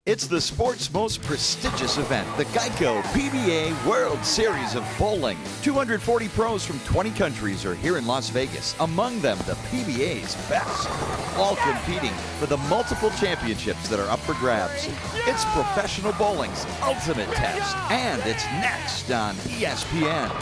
It's the sport's most prestigious event, the Geico PBA World Series of Bowling. 240 pros from 20 countries are here in Las Vegas, among them the PBA's best, all competing for the multiple championships that are up for grabs. It's professional bowling's ultimate test, and it's next on ESPN.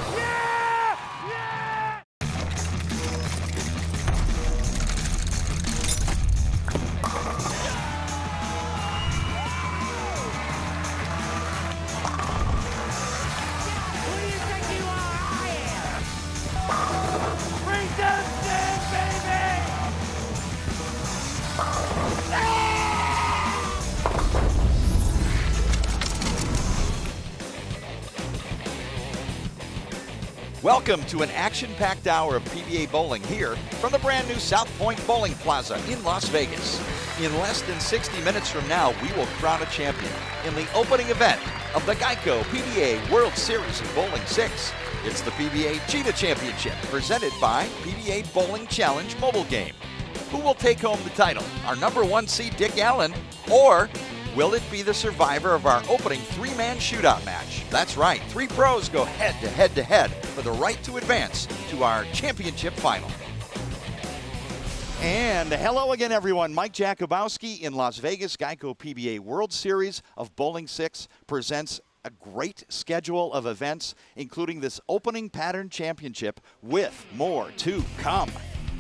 Welcome to an action-packed hour of PBA bowling here from the brand new South Point Bowling Plaza in Las Vegas. In less than 60 minutes from now, we will crown a champion in the opening event of the Geico PBA World Series of Bowling 6. It's the PBA Cheetah Championship presented by PBA Bowling Challenge mobile game. Who will take home the title? Our number one seed Dick Allen, or will it be the survivor of our opening three-man shootout match? That's right, three pros go head-to-head for the right to advance to our championship final. And hello again, everyone. Mike Jakubowski in Las Vegas. Geico PBA World Series of Bowling 6 presents a great schedule of events, including this opening pattern championship with more to come.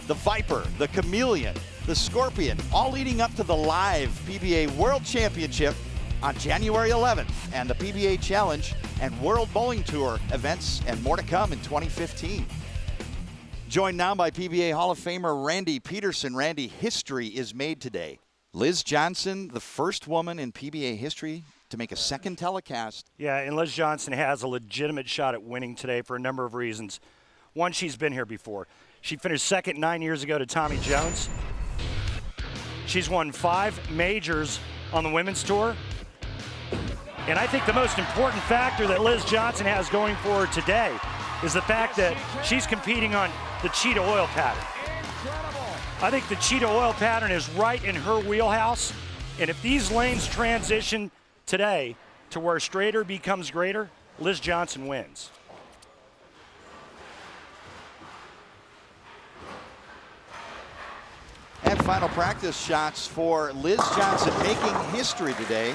The Viper, the Chameleon, the Scorpion, all leading up to the live PBA World Championship on January 11th, and the PBA Challenge and World Bowling Tour events, and more to come in 2015. Joined now by PBA Hall of Famer Randy Peterson. Randy, history is made today. Liz Johnson, the first woman in PBA history to make a second telecast. Yeah, and Liz Johnson has a legitimate shot at winning today for a number of reasons. One, she's been here before. She finished second 9 years ago to Tommy Jones. She's won 5 majors on the women's tour. And I think the most important factor that Liz Johnson has going for her today is the fact that she's competing on the Cheetah Oil pattern. I think the Cheetah Oil pattern is right in her wheelhouse. And if these lanes transition today to where straighter becomes greater, Liz Johnson wins. And final practice shots for Liz Johnson, making history today.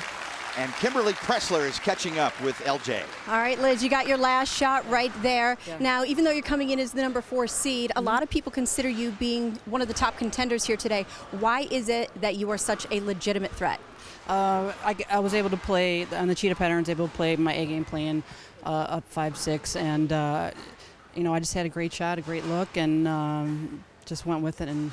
And Kimberly Pressler is catching up with LJ. All right, Liz, you got your last shot right there. Yeah. Now, even though you're coming in as the number 4 seed, a lot of people consider you being one of the top contenders here today. Why is it that you are such a legitimate threat? I was able to play on the Cheetah patterns, able to play my A-game playing up 5-6, and I just had a great shot, a great look, and just went with it. And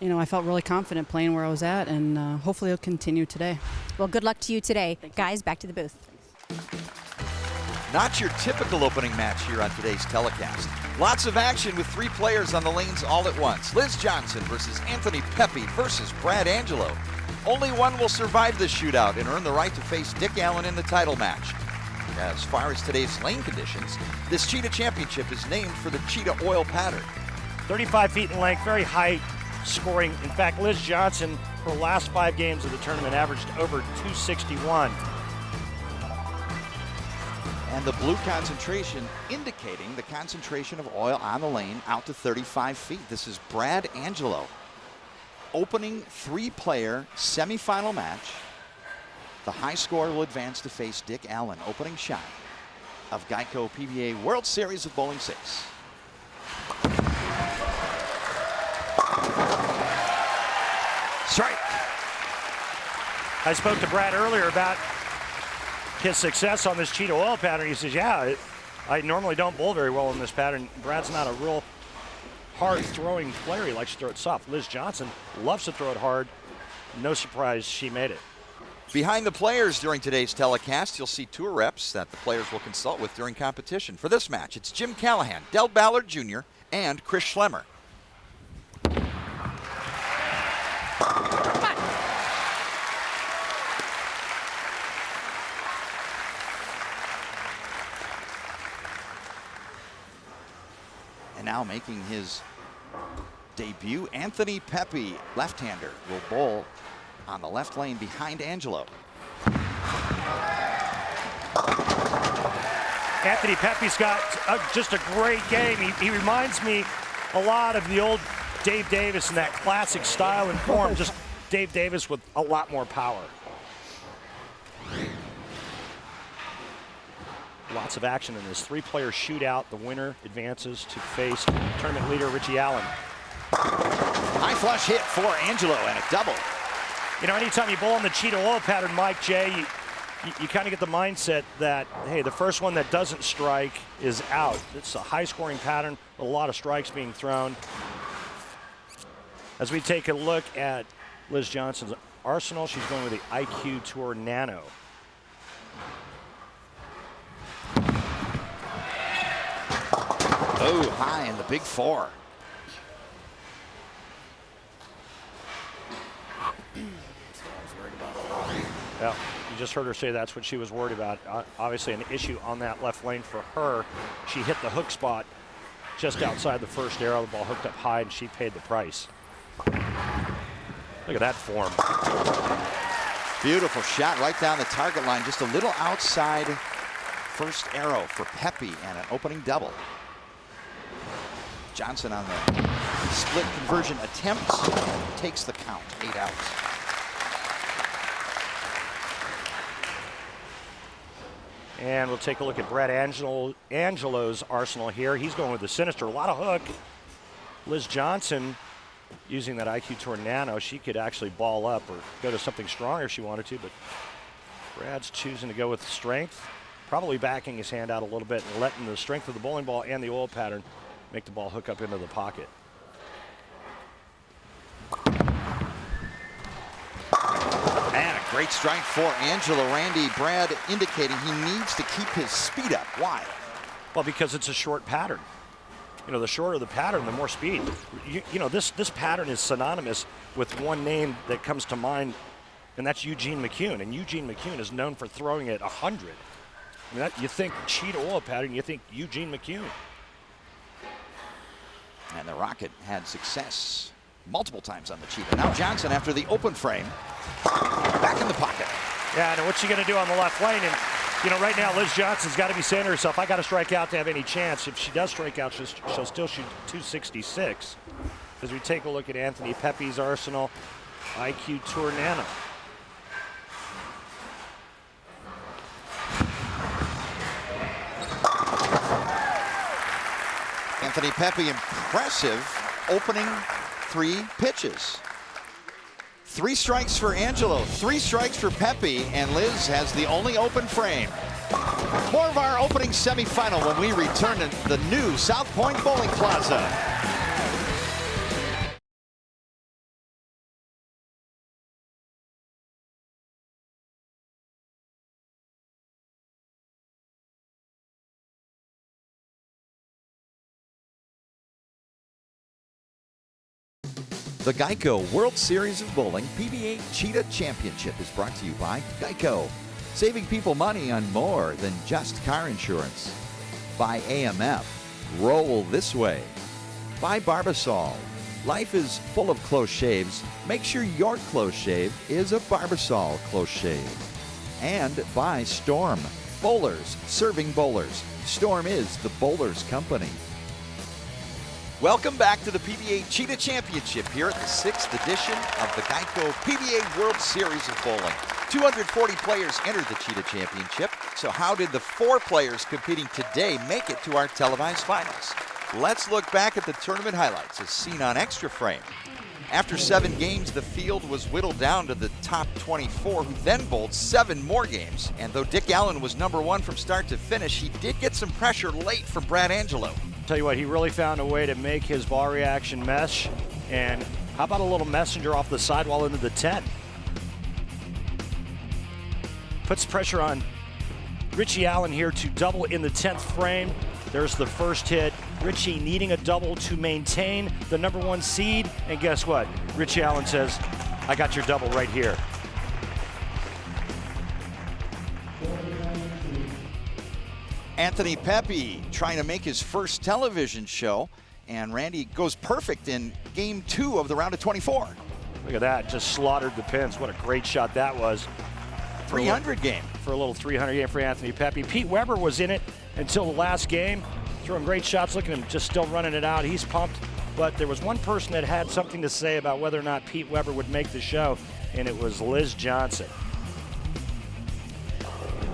I felt really confident playing where I was at, and hopefully it'll continue today. Well, good luck to you today. Guys, back to the booth. Not your typical opening match here on today's telecast. Lots of action with 3 players on the lanes all at once. Liz Johnson versus Anthony Pepe versus Brad Angelo. Only one will survive this shootout and earn the right to face Dick Allen in the title match. As far as today's lane conditions, this Cheetah Championship is named for the Cheetah Oil pattern. 35 feet in length, very high scoring. In fact, Liz Johnson, her last 5 games of the tournament, averaged over 261. And the blue concentration indicating the concentration of oil on the lane out to 35 feet. This is Brad Angelo. Opening 3-player semifinal match. The high scorer will advance to face Dick Allen. Opening shot of Geico PBA World Series of Bowling 6. Strike. I spoke to Brad earlier about his success on this Cheetah Oil pattern. He says, yeah, I normally don't bowl very well in this pattern. Brad's not a real hard throwing player. He likes to throw it soft. Liz Johnson loves to throw it hard. No surprise she made it. Behind the players during today's telecast, you'll see tour reps that the players will consult with during competition. For this match, it's Jim Callahan, Del Ballard Jr., and Chris Schlemmer. And now making his debut, Anthony Pepe, left-hander, will bowl on the left lane behind Angelo. Anthony Pepe's got just a great game. He reminds me a lot of the old Dave Davis in that classic style and form, just Dave Davis with a lot more power. Lots of action in this three-player shootout. The winner advances to face tournament leader Richie Allen. High flush hit for Angelo and a double. You know, anytime you bowl on the cheetah oil pattern, Mike J, you kind of get the mindset that, hey, the first one that doesn't strike is out. It's a high-scoring pattern, a lot of strikes being thrown. As we take a look at Liz Johnson's arsenal, she's going with the IQ Tour Nano. Oh, high in the big four. Well, you just heard her say that's what she was worried about. Obviously an issue on that left lane for her. She hit the hook spot just outside the first arrow. The ball hooked up high and she paid the price. Look at that form. Beautiful shot right down the target line, just a little outside first arrow for Pepe and an opening double. Johnson on the split conversion attempt takes the count, 8 outs. And we'll take a look at Brad Angelo's arsenal here. He's going with the sinister, a lot of hook. Liz Johnson using that IQ Tour Nano, she could actually ball up or go to something stronger if she wanted to, but Brad's choosing to go with strength, probably backing his hand out a little bit and letting the strength of the bowling ball and the oil pattern make the ball hook up into the pocket. And a great strike for Angelo. Randy, Brad indicating he needs to keep his speed up. Why? Well, because it's a short pattern. You know, the shorter the pattern, the more speed. You know, this pattern is synonymous with one name that comes to mind, and that's Eugene McCune. And Eugene McCune is known for throwing it 100. I mean, you think cheetah oil pattern, you think Eugene McCune. And the Rocket had success multiple times on the cheetah. Now Johnson, after the open frame, back in the pocket. Yeah, and what's she going to do on the left lane? And, you know, right now Liz Johnson's got to be saying to herself, I got to strike out to have any chance. If she does strike out, she'll still shoot 266. As we take a look at Anthony Pepe's arsenal, IQ Tour Nano. Anthony Pepe, impressive opening 3 pitches. 3 strikes for Angelo, 3 strikes for Pepe, and Liz has the only open frame. More of our opening semifinal when we return to the new South Point Bowling Plaza. The Geico World Series of Bowling PBA Cheetah Championship is brought to you by Geico, saving people money on more than just car insurance. By AMF, roll this way. By Barbasol, life is full of close shaves. Make sure your close shave is a Barbasol close shave. And by Storm, bowlers serving bowlers. Storm is the bowlers company. Welcome back to the PBA Cheetah Championship here at the 6th edition of the Geico PBA World Series of Bowling. 240 players entered the Cheetah Championship. So how did the 4 players competing today make it to our televised finals? Let's look back at the tournament highlights as seen on Extra Frame. After 7 games, the field was whittled down to the top 24, who then bowled 7 more games. And though Dick Allen was #1 from start to finish, he did get some pressure late from Brad Angelo. Tell you what, he really found a way to make his ball reaction mesh. And how about a little messenger off the sidewall into the 10? Puts pressure on Richie Allen here to double in the 10th frame. There's the first hit. Richie needing a double to maintain the #1 seed. And guess what? Richie Allen says, I got your double right here. Anthony Pepe trying to make his first television show, and Randy goes perfect in game 2 of the round of 24. Look at that, just slaughtered the pins. What a great shot that was. 300 game. For a little 300 game for Anthony Pepe. Pete Weber was in it until the last game, throwing great shots. Look at him, just still running it out. He's pumped. But there was one person that had something to say about whether or not Pete Weber would make the show, and it was Liz Johnson.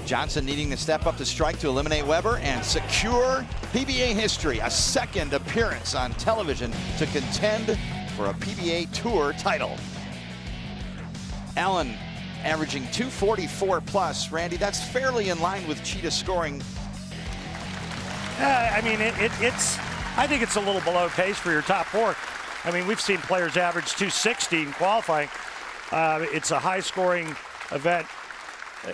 Johnson needing to step up to strike to eliminate Weber and secure PBA history, a second appearance on television to contend for a PBA Tour title. Allen averaging 244 plus. Randy, that's fairly in line with Cheetah scoring. I mean, I think it's a little below pace for your top four. I mean, we've seen players average 260 in qualifying. It's a high-scoring event.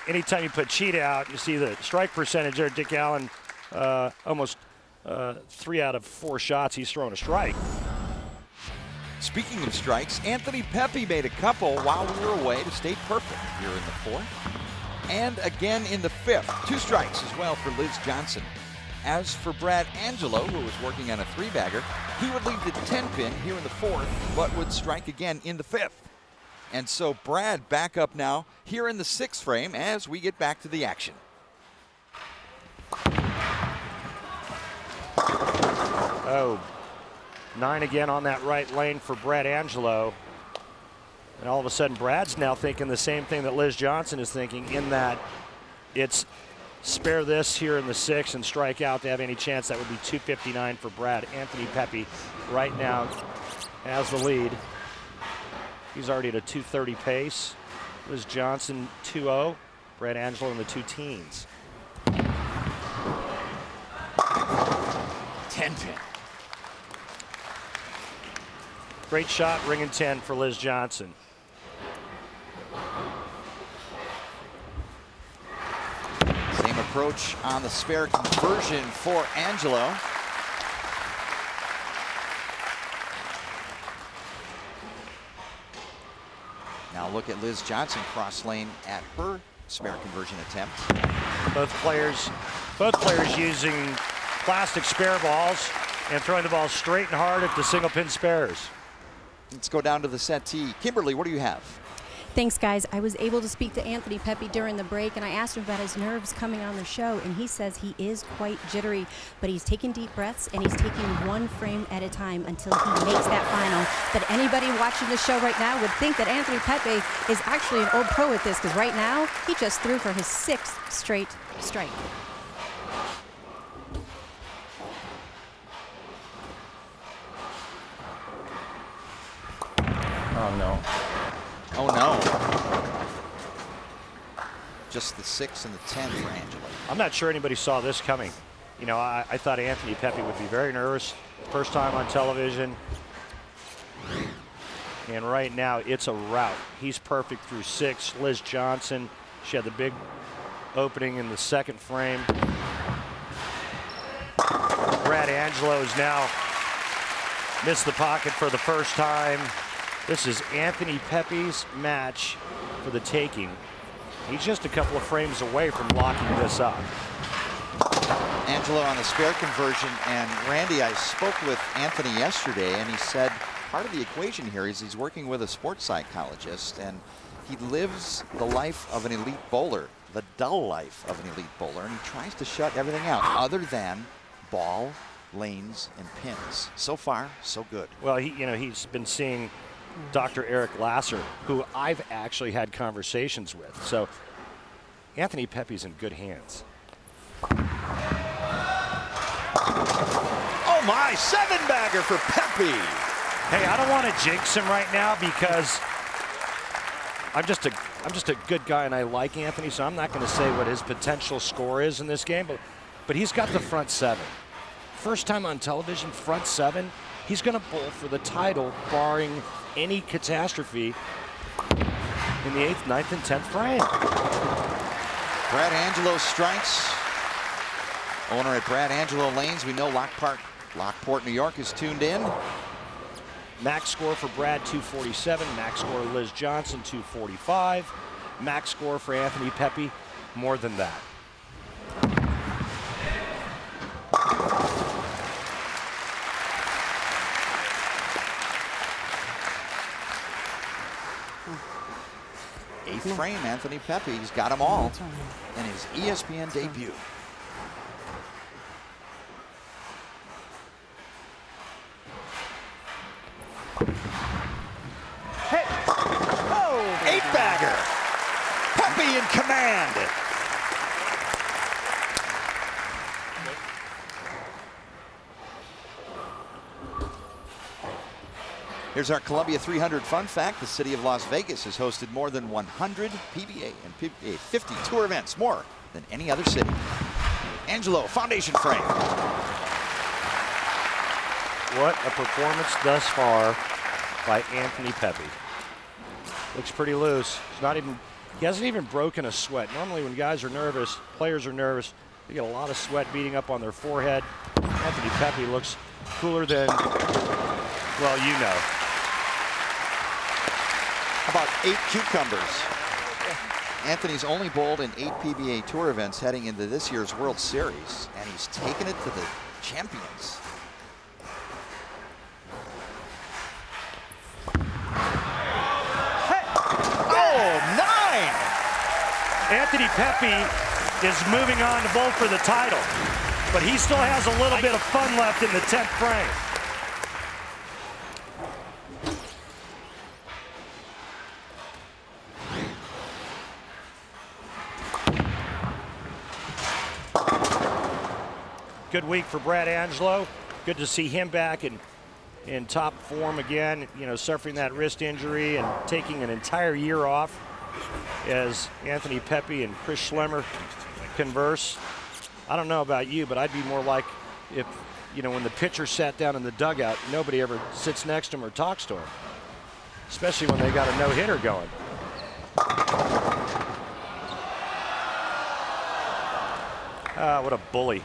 Anytime you put Cheetah out, you see the strike percentage there. Dick Allen, almost 3 out of 4 shots, he's thrown a strike. Speaking of strikes, Anthony Pepe made a couple while we were away to stay perfect here in the 4th. And again in the 5th. 2 strikes as well for Liz Johnson. As for Brad Angelo, who was working on a 3-bagger, he would leave the 10-pin here in the 4th, but would strike again in the 5th. And so Brad back up now here in the 6th frame as we get back to the action. Oh, 9 again on that right lane for Brad Angelo. And all of a sudden, Brad's now thinking the same thing that Liz Johnson is thinking, in that it's spare this here in the 6th and strike out to have any chance. That would be 259 for Brad. Anthony Pepe right now has the lead. He's already at a 230 pace. Liz Johnson 2-0. Brad Angelo in the 2 teens. 10-pin. Great shot, ring and 10 for Liz Johnson. Same approach on the spare conversion for Angelo. Now look at Liz Johnson cross lane at her spare conversion attempt. Both players using plastic spare balls and throwing the ball straight and hard at the single pin spares. Let's go down to the settee. Kimberly, what do you have? Thanks, guys. I was able to speak to Anthony Pepe during the break, and I asked him about his nerves coming on the show, and he says he is quite jittery, but he's taking deep breaths, and he's taking 1 frame at a time until he makes that final. But anybody watching the show right now would think that Anthony Pepe is actually an old pro at this, because right now, he just threw for his 6th straight strike. Oh, no. Oh, no. Just the 6 and the 10 for Angelo. I'm not sure anybody saw this coming. You know, I thought Anthony Pepe would be very nervous. First time on television. And right now, it's a rout. He's perfect through 6. Liz Johnson, she had the big opening in the 2nd frame. Brad Angelo has now missed the pocket for the first time. This is Anthony Pepe's match for the taking. He's just a couple of frames away from locking this up. Angelo on the spare conversion, and Randy, I spoke with Anthony yesterday, and he said part of the equation here is he's working with a sports psychologist, and he lives the life of an elite bowler, the dull life of an elite bowler, and he tries to shut everything out other than ball, lanes, and pins. So far, so good. Well, he's been seeing Dr. Eric Lasser, who I've actually had conversations with. So Anthony Pepe's in good hands. Oh my, 7-bagger for Pepe. Hey, I don't want to jinx him right now because I'm just a good guy and I like Anthony, so I'm not going to say what his potential score is in this game, but he's got the front 7. First time on television, front 7. He's going to bowl for the title, barring any catastrophe in the 8th, 9th, and 10th frame. Brad Angelo strikes. Owner at Brad Angelo Lanes. We know Lockport, New York is tuned in. Max score for Brad, 247. Max score Liz Johnson, 245. Max score for Anthony Pepe, more than that. frame, Anthony Pepe. He's got them all in his ESPN debut. Hey! Oh! 8-bagger. Pepe in command. Here's our Columbia 300 fun fact. The city of Las Vegas has hosted more than 100 PBA and PBA 50 tour events, more than any other city. Angelo, foundation frame. What a performance thus far by Anthony Pepe. Looks pretty loose. He hasn't even broken a sweat. Normally when guys are nervous, players are nervous, they get a lot of sweat beating up on their forehead. Anthony Pepe looks cooler than, well, you know. About 8 cucumbers. Anthony's only bowled in 8 PBA Tour events heading into this year's World Series, and he's taken it to the champions. Hey! Oh, 9! Anthony Pepe is moving on to bowl for the title, but he still has a little bit of fun left in the 10th frame. Good week for Brad Angelo. Good to see him back in top form again, you know, suffering that wrist injury and taking an entire year off as Anthony Pepe and Chris Schlemmer converse. I don't know about you, but I'd be more like if, you know, when the pitcher sat down in the dugout, nobody ever sits next to him or talks to him, especially when they got a no-hitter going. Ah, what a bully.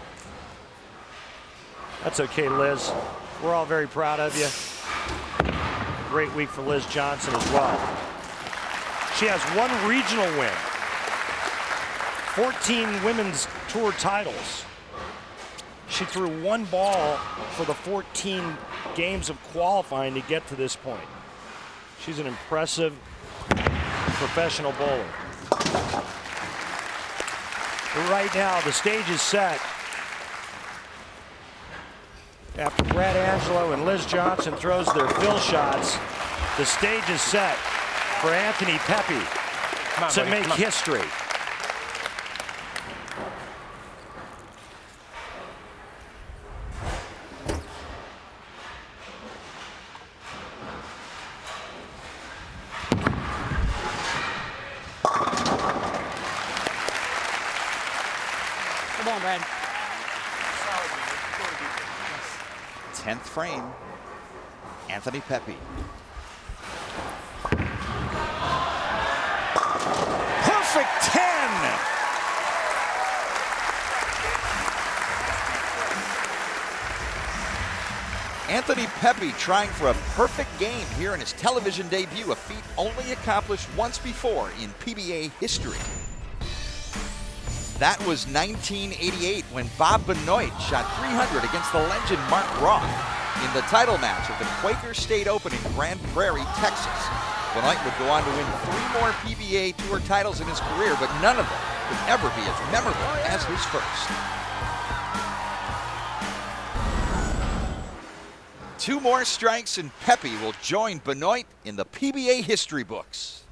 That's okay, Liz. We're all very proud of you. Great week for Liz Johnson as well. She has 1 regional win, 14 women's tour titles. She threw 1 ball for the 14 games of qualifying to get to this point. She's an impressive professional bowler. But right now, the stage is set. After Brad Angelo and Liz Johnson throws their fill shots, the stage is set for Anthony Pepe to make history. Come on, Brad. 10th frame, Anthony Pepe. Perfect 10! Anthony Pepe trying for a perfect game here in his television debut, a feat only accomplished once before in PBA history. That was 1988 when Bob Benoit shot 300 against the legend Mark Roth in the title match of the Quaker State Open in Grand Prairie, Texas. Benoit would go on to win 3 more PBA Tour titles in his career, but none of them would ever be as memorable as his first. 2 more strikes and Pepe will join Benoit in the PBA history books.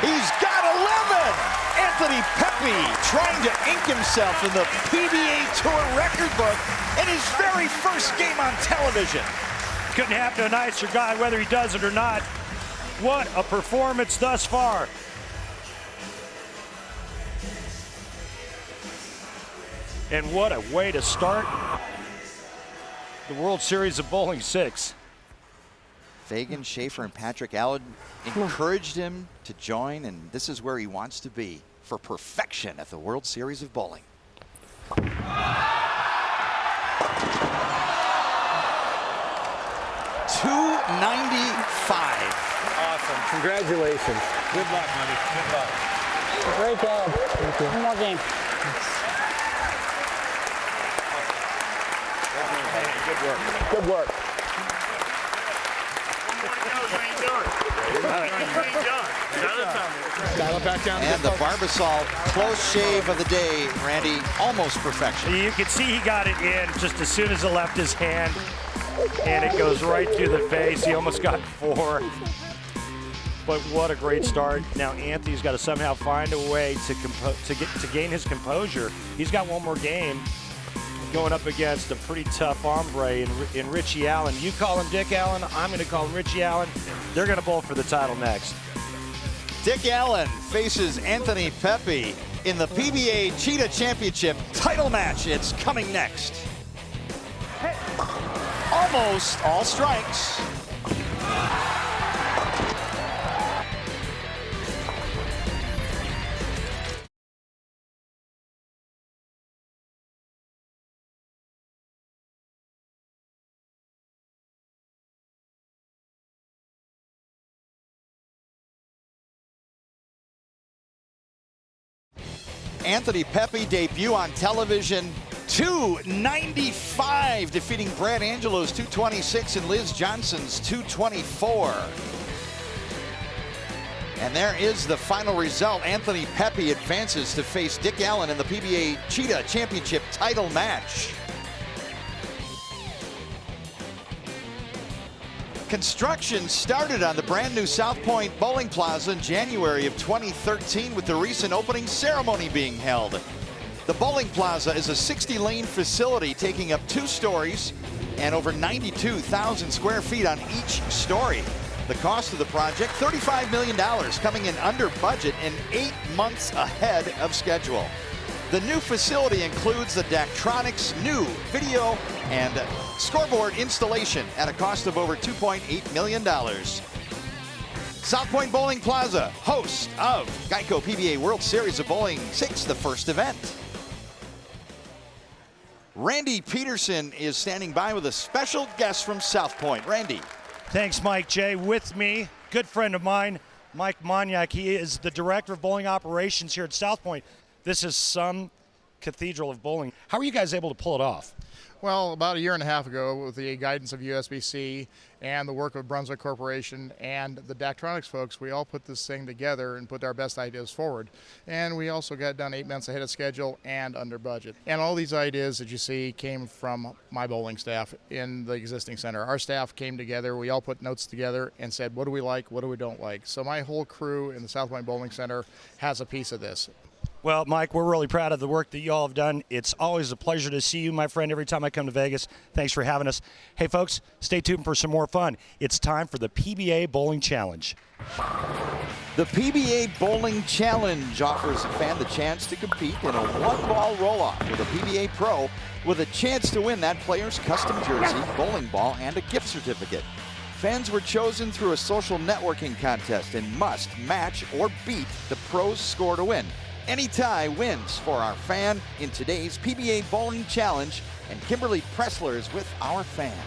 He's got 11! Anthony Pepe trying to ink himself in the PBA Tour record book in his very first game on television. Couldn't happen to a nicer guy, whether he does it or not. What a performance thus far. And what a way to start the World Series of Bowling 6. Fagan, Schaefer, and Patrick Allen encouraged him to join, and this is where he wants to be for perfection at the World Series of Bowling. 295. Awesome. Congratulations. Good luck, buddy. Good luck. Great job. Thank you. One more game. Good work. Good work. One more to go. Dial it back down. And the Barbasol close shave of the day, Randy, almost perfection. You can see he got it in just as soon as it left his hand, and it goes right through the face. He almost got 4. But what a great start. Now Anthony's got to somehow find a way to gain his composure. He's got one more game going up against a pretty tough hombre in Richie Allen. You call him Dick Allen, I'm going to call him Richie Allen. They're going to bowl for the title next. Dick Allen faces Anthony Pepe in the PBA Cheetah Championship title match. It's coming next. Almost all strikes. Anthony Pepe debut on television, 295, defeating Brad Angelo's 226 and Liz Johnson's 224. And there is the final result. Anthony Pepe advances to face Dick Allen in the PBA Cheetah Championship title match. Construction started on the brand new South Point Bowling Plaza in January of 2013 with the recent opening ceremony being held. The Bowling Plaza is a 60-lane facility taking up 2 stories and over 92,000 square feet on each story. The cost of the project, $35 million, coming in under budget and 8 months ahead of schedule. The new facility includes the Daktronics new video and scoreboard installation at a cost of over $2.8 million. South Point Bowling Plaza, host of Geico PBA World Series of Bowling 6, the first event. Randy Peterson is standing by with a special guest from South Point. Randy. Thanks, Mike J. With me, good friend of mine, Mike Monyak. He is the director of bowling operations here at South Point. This is some cathedral of bowling. How are you guys able to pull it off? Well, about a year and a half ago, with the guidance of USBC and the work of Brunswick Corporation and the Daktronics folks, we all put this thing together and put our best ideas forward. And we also got it done 8 months ahead of schedule and under budget. And all these ideas that you see came from my bowling staff in the existing center. Our staff came together, we all put notes together and said, what do we like, what do we don't like? So my whole crew in the South Point Bowling Center has a piece of this. Well, Mike, we're really proud of the work that you all have done. It's always a pleasure to see you, my friend, every time I come to Vegas. Thanks for having us. Hey, folks, stay tuned for some more fun. It's time for the PBA Bowling Challenge. The PBA Bowling Challenge offers a fan the chance to compete in a one-ball roll-off with a PBA Pro with a chance to win that player's custom jersey, bowling ball, and a gift certificate. Fans were chosen through a social networking contest and must match or beat the pro's score to win. Any tie wins for our fan in today's PBA Bowling Challenge, and Kimberly Pressler is with our fan.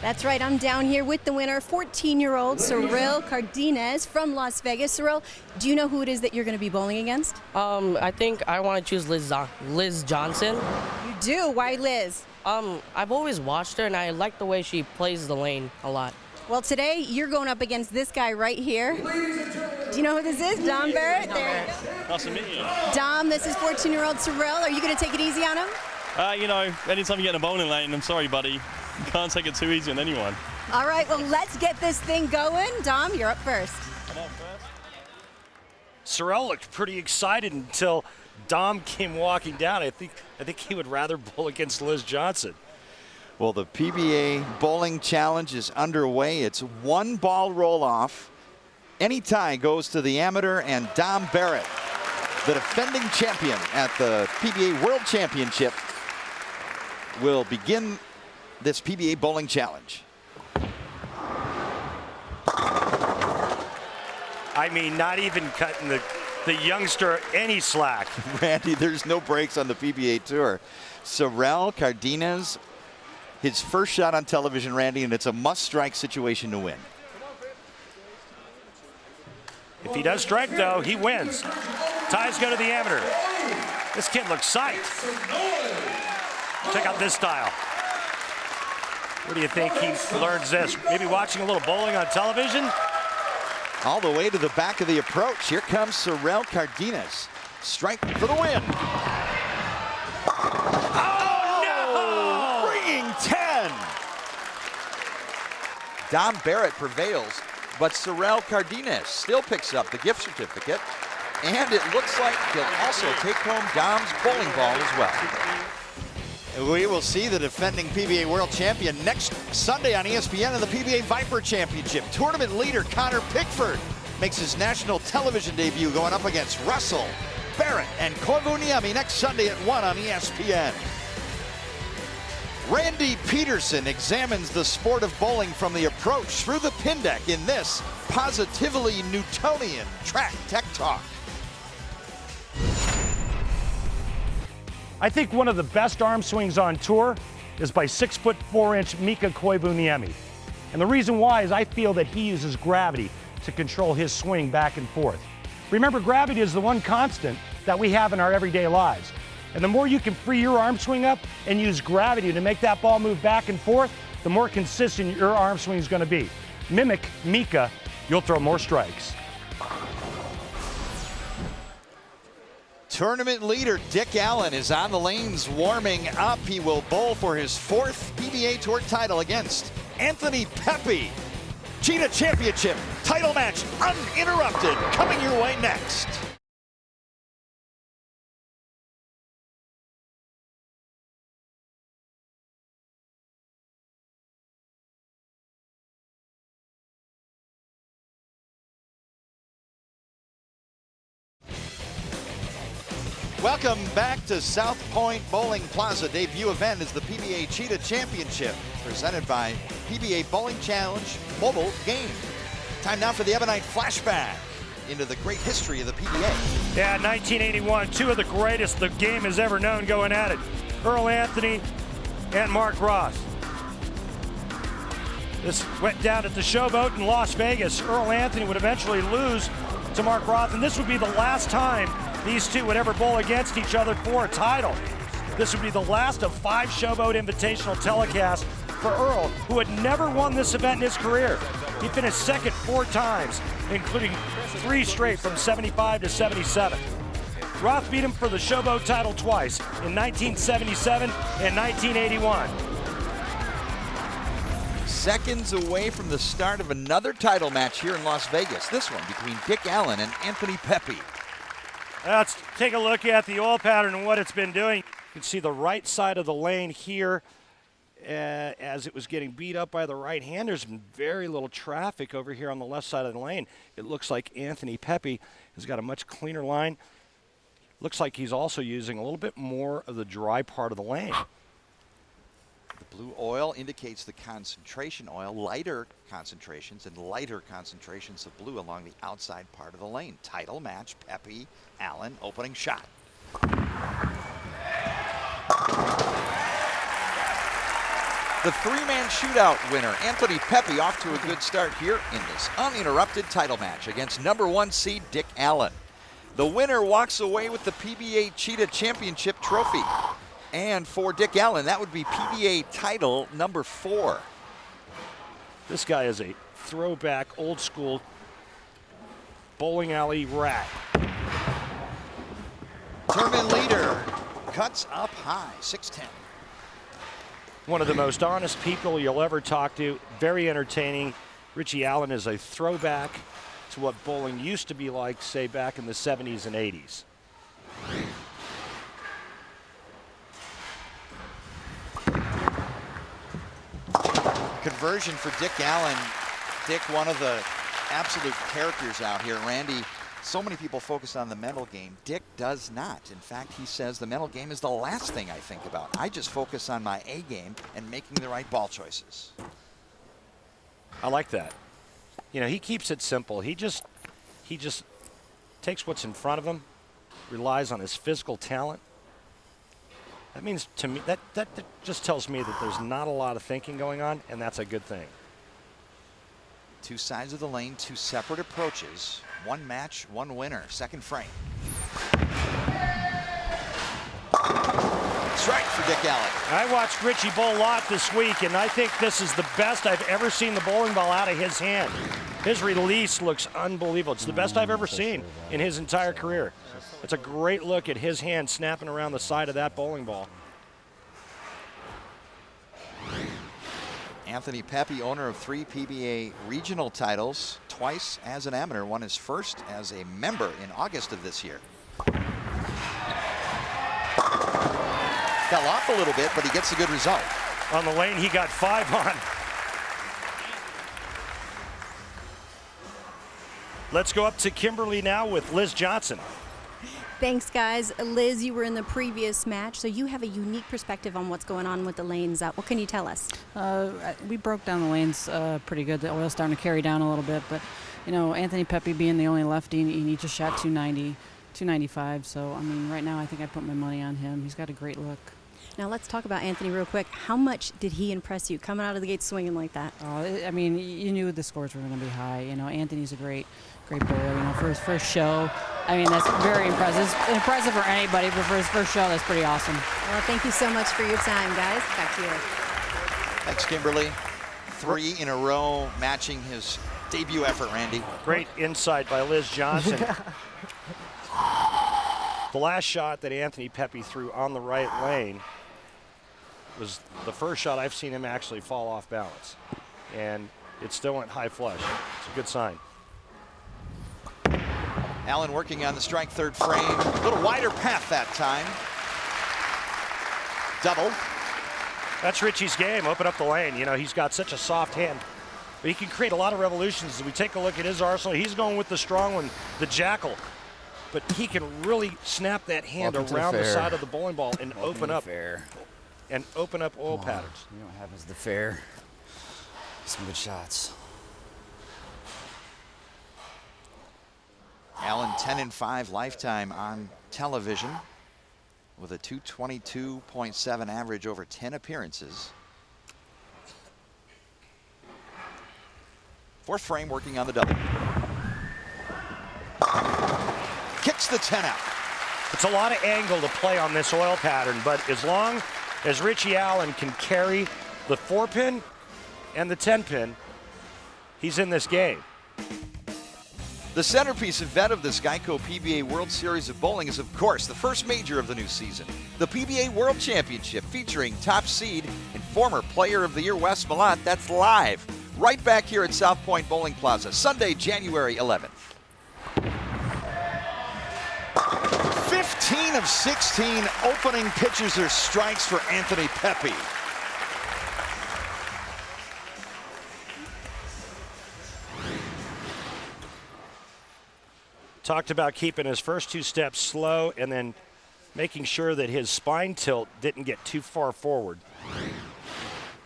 That's right, I'm down here with the winner, 14-year-old Cyril Cardenas from Las Vegas. Cyril, do you know who it is that you're going to be bowling against? I think I want to choose Liz Johnson. You do? Why Liz? I've always watched her, and I like the way she plays the lane a lot. Well, today you're going up against this guy right here. Do you know who this is? Dom Barrett? There. Nice to meet you. Dom, this is 14-year-old Cyril. Are you going to take it easy on him? You know, anytime you get in a bowling lane, I'm sorry, buddy, you can't take it too easy on anyone. All right, well, let's get this thing going. Dom, you're up first. I'm up first. Cyril looked pretty excited until Dom came walking down. I think he would rather bowl against Liz Johnson. Well, the PBA Bowling Challenge is underway. It's one-ball roll-off. Any tie goes to the amateur, and Dom Barrett, the defending champion at the PBA World Championship, will begin this PBA Bowling Challenge. I mean, not even cutting the youngster any slack. Randy, there's no breaks on the PBA Tour. Cyril Cardenas, his first shot on television, Randy, and it's a must-strike situation to win. If he does strike, though, he wins. Ties go to the amateur. This kid looks psyched. Check out this style. Where do you think he learns this? Maybe watching a little bowling on television? All the way to the back of the approach. Here comes Sorel Cardenas. Strike for the win. Oh, no! Bringing 10. Dom Barrett prevails, but Sorel Cardenas still picks up the gift certificate. And it looks like he'll also take home Dom's bowling ball as well. We will see the defending PBA World Champion next Sunday on ESPN in the PBA Viper Championship. Tournament leader Connor Pickford makes his national television debut going up against Russell, Barrett, and Koivuniemi next Sunday at 1 on ESPN. Randy Peterson examines the sport of bowling from the approach through the pin deck in this positively Newtonian Track Tech Talk. I think one of the best arm swings on tour is by 6'4" Mika Koivuniemi. And the reason why is I feel that he uses gravity to control his swing back and forth. Remember, gravity is the one constant that we have in our everyday lives. And the more you can free your arm swing up and use gravity to make that ball move back and forth, the more consistent your arm swing is going to be. Mimic Mika, you'll throw more strikes. Tournament leader Dick Allen is on the lanes warming up. He will bowl for his 4th PBA Tour title against Anthony Pepe. Cheetah Championship title match uninterrupted coming your way next. Welcome back to South Point Bowling Plaza. Debut event is the PBA Cheetah Championship, presented by PBA Bowling Challenge mobile game. Time now for the Ebonite flashback into the great history of the PBA. Yeah, 1981, two of the greatest the game has ever known going at it. Earl Anthony and Mark Roth. This went down at the Showboat in Las Vegas. Earl Anthony would eventually lose to Mark Roth, and this would be the last time these two would ever bowl against each other for a title. This would be the last of 5 Showboat Invitational telecasts for Earl, who had never won this event in his career. He finished second 4 times, including 3 straight from 75 to 77. Roth beat him for the Showboat title twice, in 1977 and 1981. Seconds away from the start of another title match here in Las Vegas. This one between Dick Allen and Anthony Pepe. Let's take a look at the oil pattern and what it's been doing. You can see the right side of the lane here as it was getting beat up by the right hand. There's been very little traffic over here on the left side of the lane. It looks like Anthony Pepe has got a much cleaner line. Looks like he's also using a little bit more of the dry part of the lane. The blue oil indicates the concentration oil, lighter concentrations and lighter concentrations of blue along the outside part of the lane. Title match, Pepe, Allen, opening shot. The 3-man shootout winner, Anthony Pepe, off to a good start here in this uninterrupted title match against number 1 seed Dick Allen. The winner walks away with the PBA Cheetah Championship trophy. And for Dick Allen, that would be PBA title number 4. This guy is a throwback, old school bowling alley rat. Tournament leader cuts up high, 6'10". One of the most honest people you'll ever talk to, very entertaining. Richie Allen is a throwback to what bowling used to be like, say, back in the 70s and 80s. Conversion for Dick Allen. Dick, one of the absolute characters out here. Randy, so many people focus on the mental game. Dick does not. In fact, he says the mental game is the last thing I think about. I just focus on my A game and making the right ball choices. I like that. You know, he keeps it simple. He just takes what's in front of him, relies on his physical talent. That means to me, that just tells me that there's not a lot of thinking going on, and that's a good thing. 2 sides of the lane, 2 separate approaches. 1 match, 1 winner. Second frame. strike for Dick Allen. I watched Richie bowl a lot this week, and I think this is the best I've ever seen the bowling ball out of his hand. His release looks unbelievable. It's the best I've ever seen in his entire career. It's a great look at his hand snapping around the side of that bowling ball. Anthony Pepe, owner of 3 PBA regional titles, twice as an amateur, won his first as a member in August of this year. Fell off a little bit, but he gets a good result. On the lane, he got 5 on. Let's go up to Kimberly now with Liz Johnson. Thanks, guys. Liz, you were in the previous match, so you have a unique perspective on what's going on with the lanes. What can you tell us? We broke down the lanes pretty good. The oil's starting to carry down a little bit, but you know, Anthony Pepe being the only lefty, he just shot 290, 295. So I mean, right now I think I put my money on him. He's got a great look. Now let's talk about Anthony real quick. How much did he impress you coming out of the gate swinging like that? I mean, you knew the scores were going to be high. You know, Anthony's a great bowler. You know, for his first show, I mean, that's very impressive. It's impressive for anybody, but for his first show, that's pretty awesome. Well, thank you so much for your time, guys. Back to you. Thanks, Kimberly. 3 in a row, matching his debut effort, Randy. Great insight by Liz Johnson. The last shot that Anthony Pepe threw on the right lane was the first shot I've seen him actually fall off balance. And it still went high flush. It's a good sign. Allen working on the strike, 3rd frame. A little wider path that time. Double. That's Richie's game, open up the lane. You know, he's got such a soft hand, but he can create a lot of revolutions. As we take a look at his arsenal, he's going with the strong one, the jackal. But he can really snap that hand around the side of the bowling ball and open up oil patterns. You know what happens to the fair? Some good shots. Allen 10-5 lifetime on television with a 222.7 average over 10 appearances. 4th frame working on the double. Kicks the 10 out. It's a lot of angle to play on this oil pattern, but as long as Richie Allen can carry the 4-pin and the 10-pin, he's in this game. The centerpiece event of this Geico PBA World Series of Bowling is, of course, the first major of the new season, the PBA World Championship, featuring top seed and former Player of the Year Wes Malott. That's live, right back here at South Point Bowling Plaza, Sunday, January 11th. 15 of 16 opening pitches or strikes for Anthony Pepe. Talked about keeping his first 2 steps slow and then making sure that his spine tilt didn't get too far forward. This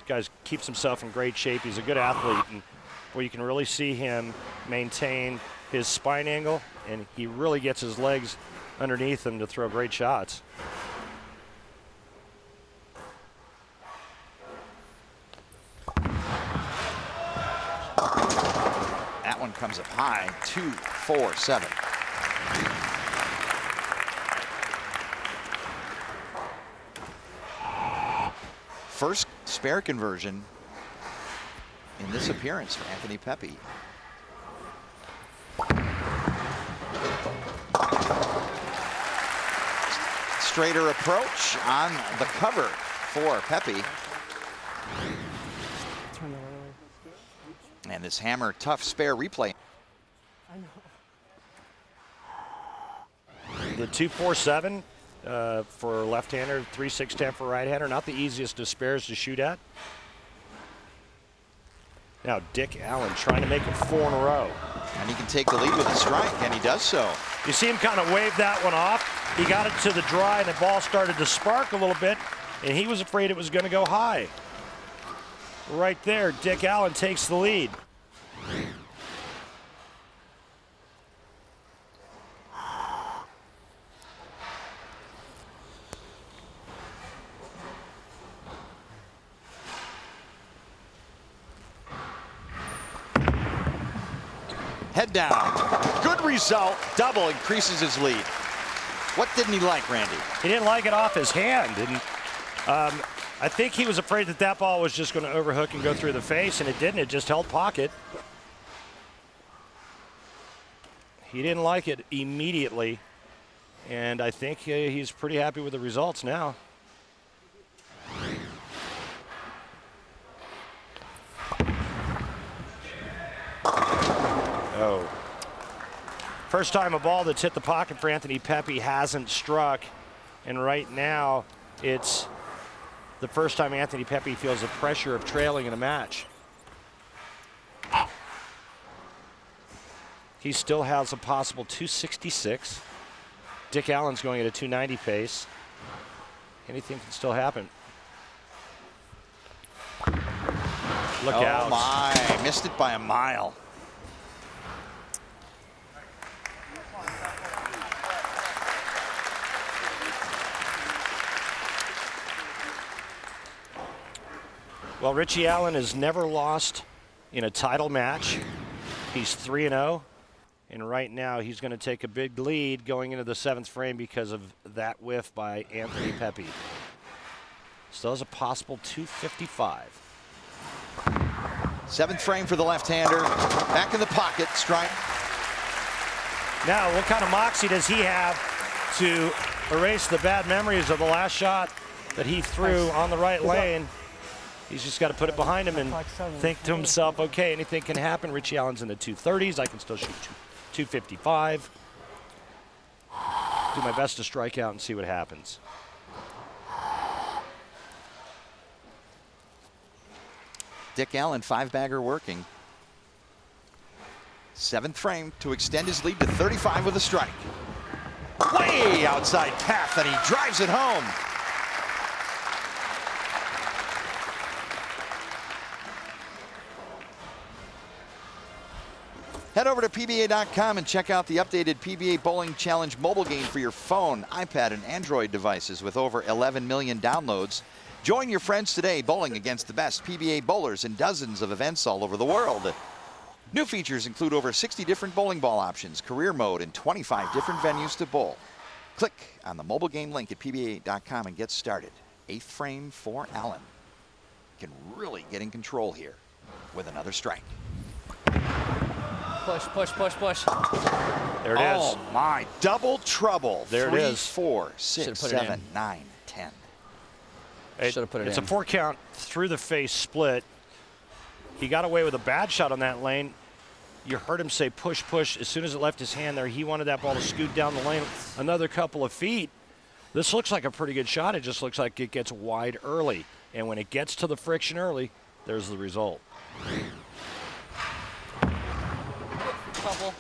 guy keeps himself in great shape. He's a good athlete, and where you can really see him maintain his spine angle, and he really gets his legs underneath him to throw great shots. That one comes up high, 2-4-7. First spare conversion in this appearance for Anthony Pepe. Straighter approach on the cover for Pepe. And this hammer tough spare replay. The 2-4-7 for left-hander, 3-6-10 for right-hander. Not the easiest of spares to shoot at. Now Dick Allen trying to make it 4 in a row. And he can take the lead with a strike, and he does so. You see him kind of wave that one off. He got it to the dry, and the ball started to spark a little bit, and he was afraid it was going to go high. Right there, Dick Allen takes the lead. Head down. Good result. Double increases his lead. What didn't he like, Randy? He didn't like it off his hand, and I think he was afraid that that ball was just going to overhook and go through the face, and it didn't. It just held pocket. He didn't like it immediately, and I think he's pretty happy with the results now. Oh. First time a ball that's hit the pocket for Anthony Pepe hasn't struck, and right now it's the first time Anthony Pepe feels the pressure of trailing in a match. He still has a possible 266. Dick Allen's going at a 290 pace. Anything can still happen. Look out. Oh my, missed it by a mile. Well, Richie Allen has never lost in a title match. He's 3-0, and right now he's going to take a big lead going into the 7th frame because of that whiff by Anthony Pepe. Still has a possible 255. 7th frame for the left-hander. Back in the pocket, strike. Now, what kind of moxie does he have to erase the bad memories of the last shot that he threw on the right lane? He's just got to put it behind him and think to himself, okay, anything can happen. Richie Allen's in the 230s. I can still shoot 255. Do my best to strike out and see what happens. Dick Allen, 5-bagger working. 7th frame to extend his lead to 35 with a strike. Way outside path, and he drives it home. Head over to PBA.com and check out the updated PBA Bowling Challenge mobile game for your phone, iPad, and Android devices with over 11 million downloads. Join your friends today bowling against the best PBA bowlers in dozens of events all over the world. New features include over 60 different bowling ball options, career mode, and 25 different venues to bowl. Click on the mobile game link at PBA.com and get started. 8th frame for Allen. Can really get in control here with another strike. Push, push, push, push. There it is. Oh my, double trouble. There it 3, is. 4, 6, Should've put it 7, in. 9, 10. Should've put it It's in. a 4-count through the face split. He got away with a bad shot on that lane. You heard him say push, push. As soon as it left his hand there, he wanted that ball to scoot down the lane another couple of feet. This looks like a pretty good shot. It just looks like it gets wide early. And when it gets to the friction early, there's the result. Couple.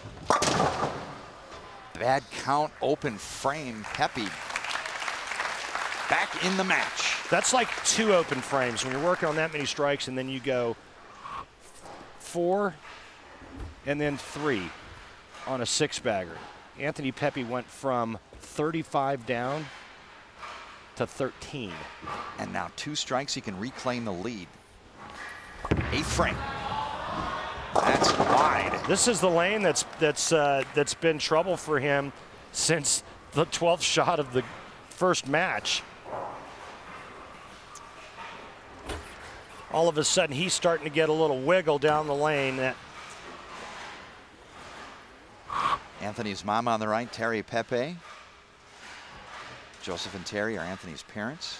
Bad count, open frame. Pepe back in the match. That's like 2 open frames when you're working on that many strikes, and then you go 4 and then 3 on a 6-bagger. Anthony Pepe went from 35 down to 13. And now 2 strikes, he can reclaim the lead. 8th frame. That's wide. This is the lane that's been trouble for him since the 12th shot of the first match. All of a sudden, he's starting to get a little wiggle down the lane. Anthony's mom on the right, Terry Pepe. Joseph and Terry are Anthony's parents.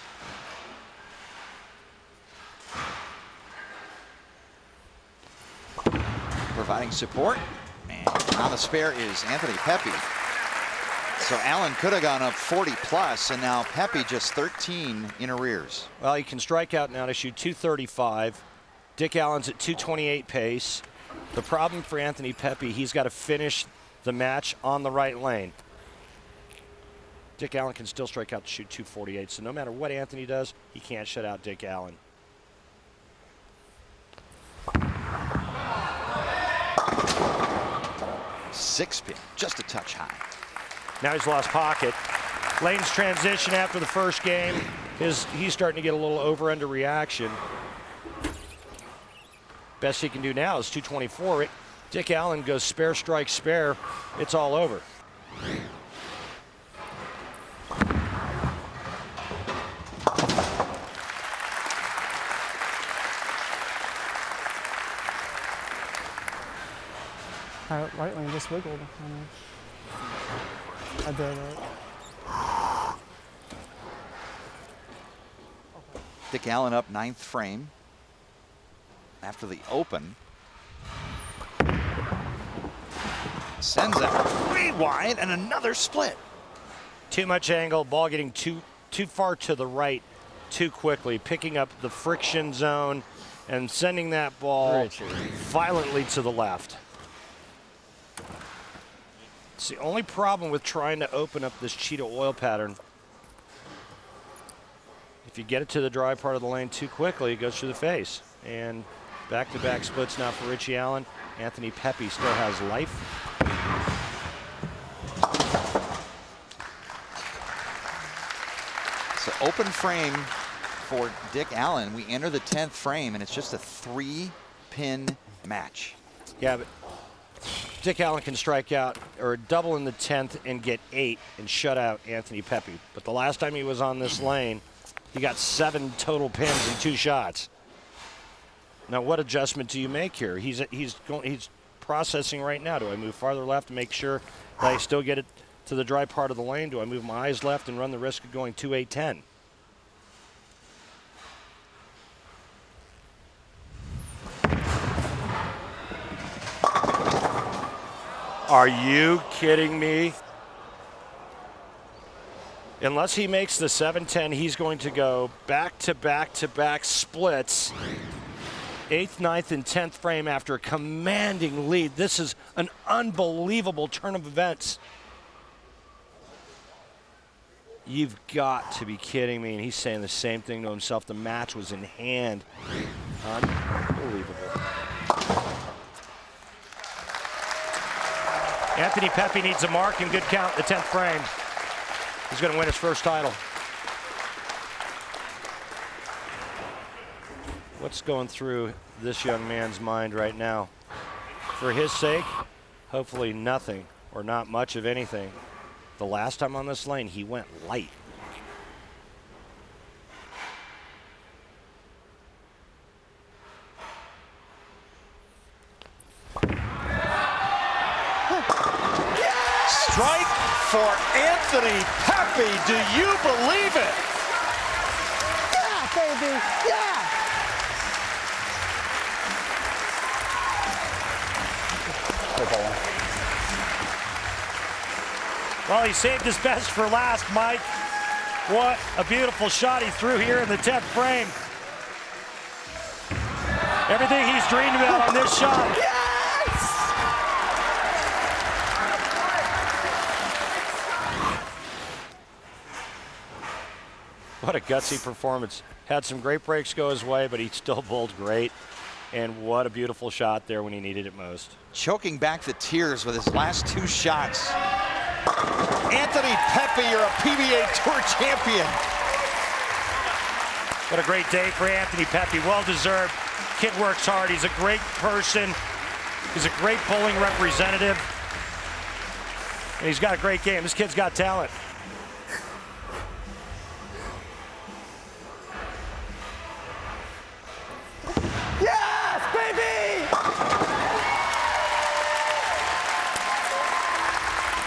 Providing support, and on the spare is Anthony Pepe. So Allen could have gone up 40 plus, and now Pepe just 13 in arrears. Well, he can strike out now to shoot 235. Dick Allen's at 228 pace. The problem for Anthony Pepe, he's got to finish the match on the right lane. Dick Allen can still strike out to shoot 248, so no matter what Anthony does, he can't shut out Dick Allen. Six pin, just a touch high. Now he's lost pocket. Lane's transition after the first game is he's starting to get a little over-under reaction. Best he can do now is 224. Dick Allen goes spare, strike, spare. It's all over. Lightly and just wiggled. I did it. Dick Allen up 9th frame after the open. Sends it way wide and another split. Too much angle, ball getting too far to the right too quickly, picking up the friction zone and sending that ball violently to the left. It's the only problem with trying to open up this Cheetah oil pattern. If you get it to the dry part of the lane too quickly, it goes through the face. And back-to-back splits now for Richie Allen. Anthony Pepe still has life. So open frame for Dick Allen. We enter the 10th frame, and it's just a 3-pin match. Yeah, but Dick Allen can strike out or double in the 10th and get 8 and shut out Anthony Pepe. But the last time he was on this lane, he got 7 total pins in 2 shots. Now, what adjustment do you make here? He's processing right now. Do I move farther left to make sure that I still get it to the dry part of the lane? Do I move my eyes left and run the risk of going 2-8-10? Are you kidding me? Unless he makes the 7-10, he's going to go back-to-back-to-back splits. 8th, 9th, and 10th frame after a commanding lead. This is an unbelievable turn of events. You've got to be kidding me. And he's saying the same thing to himself. The match was in hand. Unbelievable. Anthony Pepe needs a mark and good count, the 10th frame. He's going to win his first title. What's going through this young man's mind right now? For his sake, hopefully nothing or not much of anything. The last time on this lane, he went light. Strike for Anthony Pepe. Do you believe it? Yeah, baby. Yeah. Well, he saved his best for last, Mike. What a beautiful shot he threw here in the 10th frame. Everything he's dreamed about on this shot. What a gutsy performance. Had some great breaks go his way, but he still bowled great. And what a beautiful shot there when he needed it most. Choking back the tears with his last 2 shots. Anthony Pepe, you're a PBA Tour champion. What a great day for Anthony Pepe. Well-deserved. Kid works hard. He's a great person. He's a great bowling representative. And he's got a great game. This kid's got talent. Yes, baby!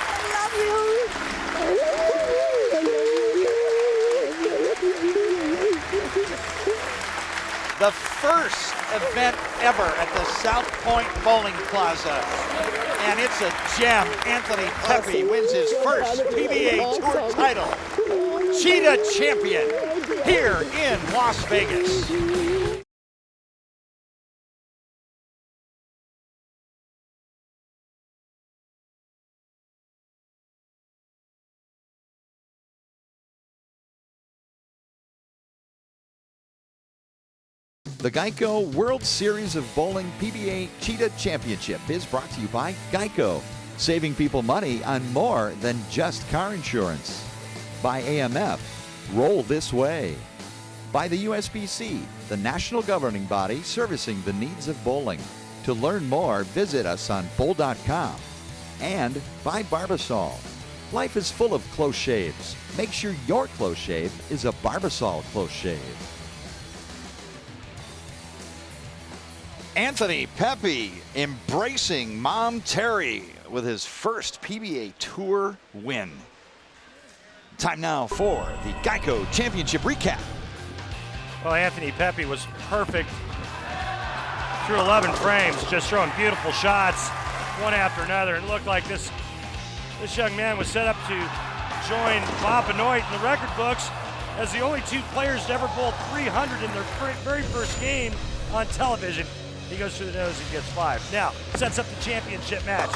I love you. The first event ever at the South Point Bowling Plaza. And it's a gem. Anthony Pepe wins his first PBA Tour title. Cheetah Champion here in Las Vegas. The Geico World Series of Bowling PBA Cheetah Championship is brought to you by Geico, saving people money on more than just car insurance. By AMF, roll this way. By the USBC, the national governing body servicing the needs of bowling. To learn more, visit us on bowl.com. And by Barbasol. Life is full of close shaves. Make sure your close shave is a Barbasol close shave. Anthony Pepe embracing Mom Terry with his first PBA Tour win. Time now for the Geico Championship recap. Well, Anthony Pepe was perfect through 11 frames, just throwing beautiful shots, one after another. It looked like this young man was set up to join Bob Benoit in the record books as the only two players to ever bowl 300 in their very first game on television. He goes through the nose and gets 5. Now, sets up the championship match.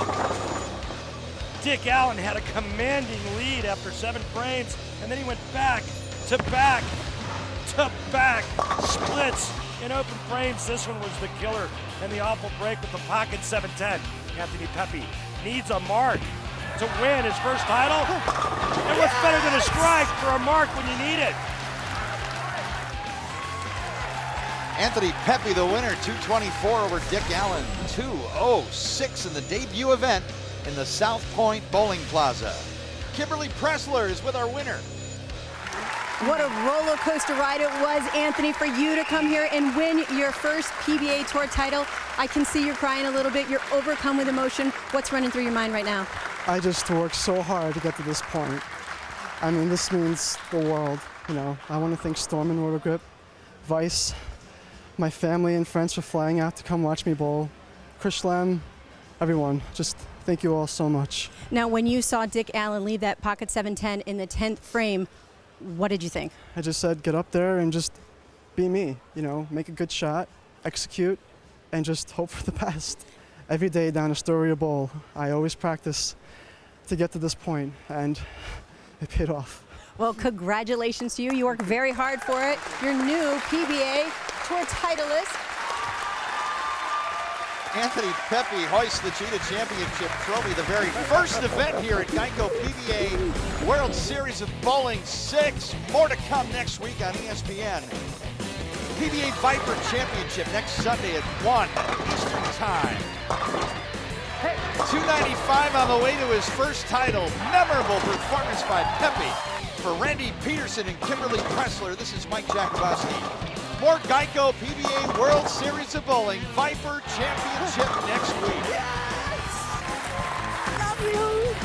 Dick Allen had a commanding lead after 7 frames, and then he went back to back to back splits in open frames. This one was the killer, and the awful break with the pocket 7-10. Anthony Pepe needs a mark to win his first title. And what's better than a strike for a mark when you need it? Anthony Pepe, the winner, 224 over Dick Allen, 206 in the debut event in the South Point Bowling Plaza. Kimberly Pressler is with our winner. What a roller coaster ride it was, Anthony, for you to come here and win your first PBA Tour title. I can see you're crying a little bit. You're overcome with emotion. What's running through your mind right now? I just worked so hard to get to this point. I mean, this means the world. You know, I want to thank Storm and Roto Grip, Vice, my family and friends for flying out to come watch me bowl, Chris Schlemm, everyone. Just thank you all so much. Now, when you saw Dick Allen leave that pocket 7-10 in the 10th frame, what did you think? I just said, get up there and just be me, you know, make a good shot, execute, and just hope for the best. Every day down Astoria Bowl, I always practice to get to this point, and it paid off. Well, congratulations to you. You worked very hard for it. Your new PBA Tour titleist. Anthony Pepe hoists the Cheetah Championship trophy, the very first event here at Geico PBA World Series of Bowling 6. More to come next week on ESPN. PBA Viper Championship next Sunday at 1 Eastern Time. 295 on the way to his first title. Memorable performance by Pepe. For Randy Peterson and Kimberly Pressler, this is Mike Jakubowski. More Geico PBA World Series of Bowling Viper Championship next week. Yes! Love you!